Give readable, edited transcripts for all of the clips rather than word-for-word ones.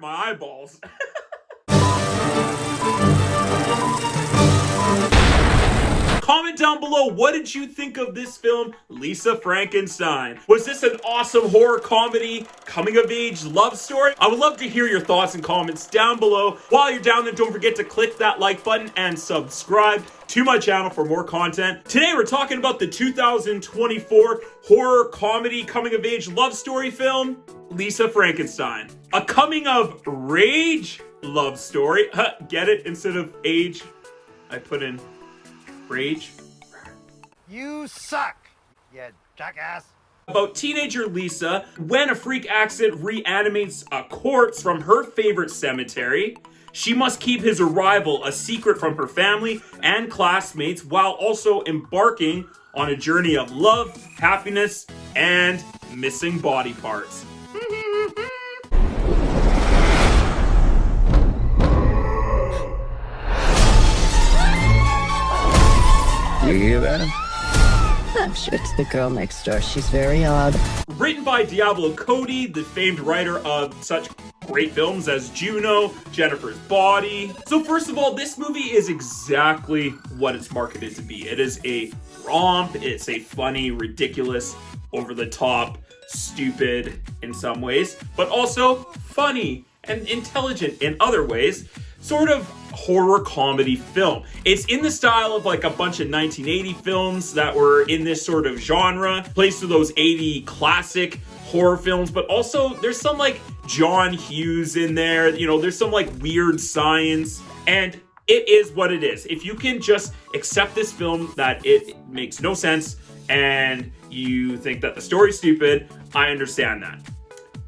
my eyeballs. Comment down below, what did you think of this film, Lisa Frankenstein? Was this an awesome horror comedy, coming-of-age love story? I would love to hear your thoughts and comments down below. While you're down there, don't forget to click that like button and subscribe to my channel for more content. Today, we're talking about the 2024 horror comedy, coming-of-age love story film, Lisa Frankenstein. A coming-of-rage love story. Get it? Instead of age, I put in rage. You suck, you jackass. About teenager Lisa, when a freak accident reanimates a corpse from her favorite cemetery, she must keep his arrival a secret from her family and classmates while also embarking on a journey of love, happiness, and missing body parts. You hear that? I'm sure it's the girl next door. She's very odd. Written by Diablo Cody, the famed writer of such great films as Juno, Jennifer's Body. So first of all, this movie is exactly what it's marketed to be. It is a romp, it's a funny, ridiculous, over-the-top, stupid in some ways, but also funny and intelligent in other ways. Sort of horror comedy film. It's in the style of like a bunch of 1980 films that were in this sort of genre, plays to those 80 classic horror films, but also there's some like John Hughes in there, you know, there's some like weird science, and it is what it is. If you can just accept this film that it makes no sense and you think that the story's stupid, I understand that.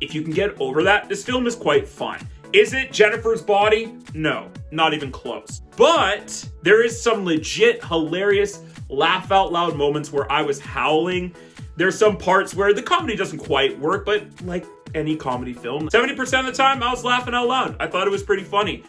If you can get over that, this film is quite fun. Is it Jennifer's Body? No, not even close. But there is some legit hilarious laugh out loud moments where I was howling. There's some parts where the comedy doesn't quite work, but like any comedy film, 70% of the time I was laughing out loud. I thought it was pretty funny.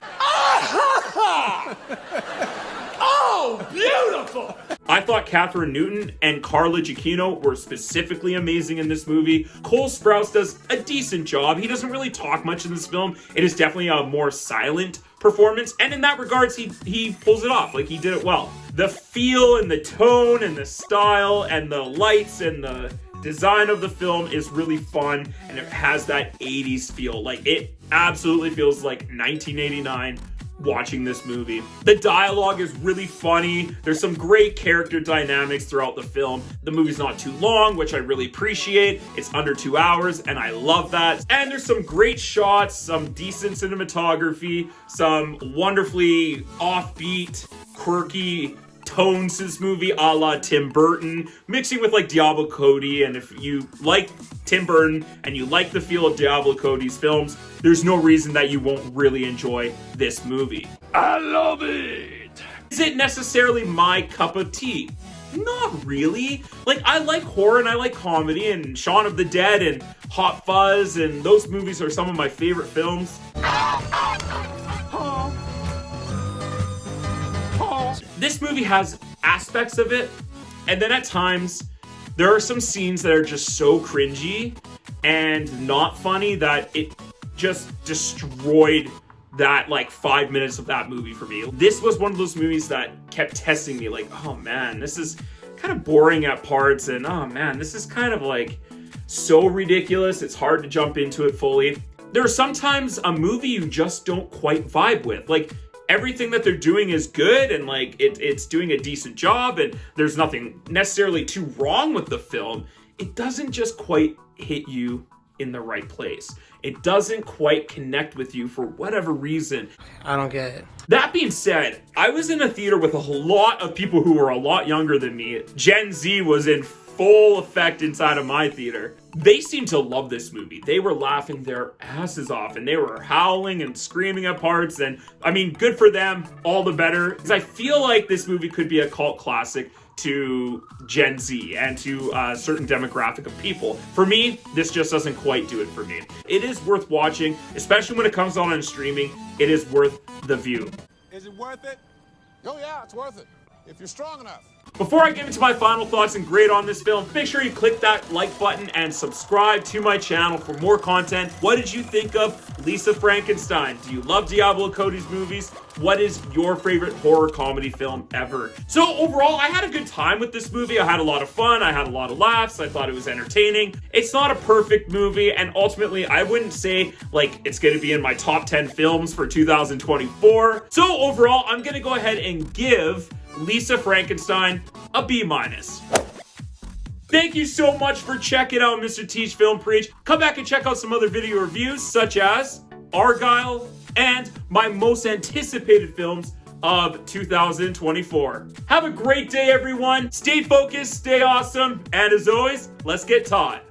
Oh, beautiful! I thought Catherine Newton and Carla Giacchino were specifically amazing in this movie. Cole Sprouse does a decent job. He doesn't really talk much in this film. It is definitely a more silent performance, and in that regards, he pulls it off. Like, he did it well. The feel and the tone and the style and the lights and the design of the film is really fun, and it has that 80s feel. Like, it absolutely feels like 1989 watching this movie. The dialogue is really funny. There's some great character dynamics throughout the film. The movie's not too long, which I really appreciate. It's under 2 hours, and I love that. And there's some great shots, some decent cinematography, some wonderfully offbeat, quirky tones to this movie, a la Tim Burton, mixing with like Diablo Cody. And if you like Tim Burton and you like the feel of Diablo Cody's films, there's no reason that you won't really enjoy this movie. I love it! Is it necessarily my cup of tea? Not really. Like, I like horror and I like comedy, and Shaun of the Dead and Hot Fuzz, and those movies are some of my favorite films. This movie has aspects of it, and then at times there are some scenes that are just so cringy and not funny that it just destroyed that like 5 minutes of that movie for me. This was one of those movies that kept testing me, like, oh man, this is kind of boring at parts, and oh man, this is kind of like so ridiculous, it's hard to jump into it fully. There are sometimes a movie you just don't quite vibe with. Like, everything that they're doing is good, and like it's doing a decent job, and there's nothing necessarily too wrong with the film. It doesn't just quite hit you in the right place. It doesn't quite connect with you for whatever reason. I don't get it. That being said, I was in a theater with a lot of people who were a lot younger than me. Gen Z was in full effect inside of my theater. They seemed to love this movie. They were laughing their asses off, and they were howling and screaming at parts, and I mean, good for them, all the better, because I feel like this movie could be a cult classic to Gen Z and to a certain demographic of people. For me, this just doesn't quite do it for me. It is worth watching, especially when it comes on streaming. It is worth the view. Is it worth it? Oh yeah, it's worth it. If you're strong enough. Before I get into my final thoughts and grade on this film, make sure you click that like button and subscribe to my channel for more content. What did you think of Lisa Frankenstein? Do you love Diablo Cody's movies? What is your favorite horror comedy film ever? So overall, I had a good time with this movie. I had a lot of fun. I had a lot of laughs. I thought it was entertaining. It's not a perfect movie, and ultimately, I wouldn't say like it's going to be in my top 10 films for 2024. So overall, I'm going to go ahead and give Lisa Frankenstein a B-. Thank you so much for checking out Mr. Teach Film Preach. Come back and check out some other video reviews such as Argyle and my most anticipated films of 2024. Have a great day, everyone. Stay focused, stay awesome, and as always, let's get taught.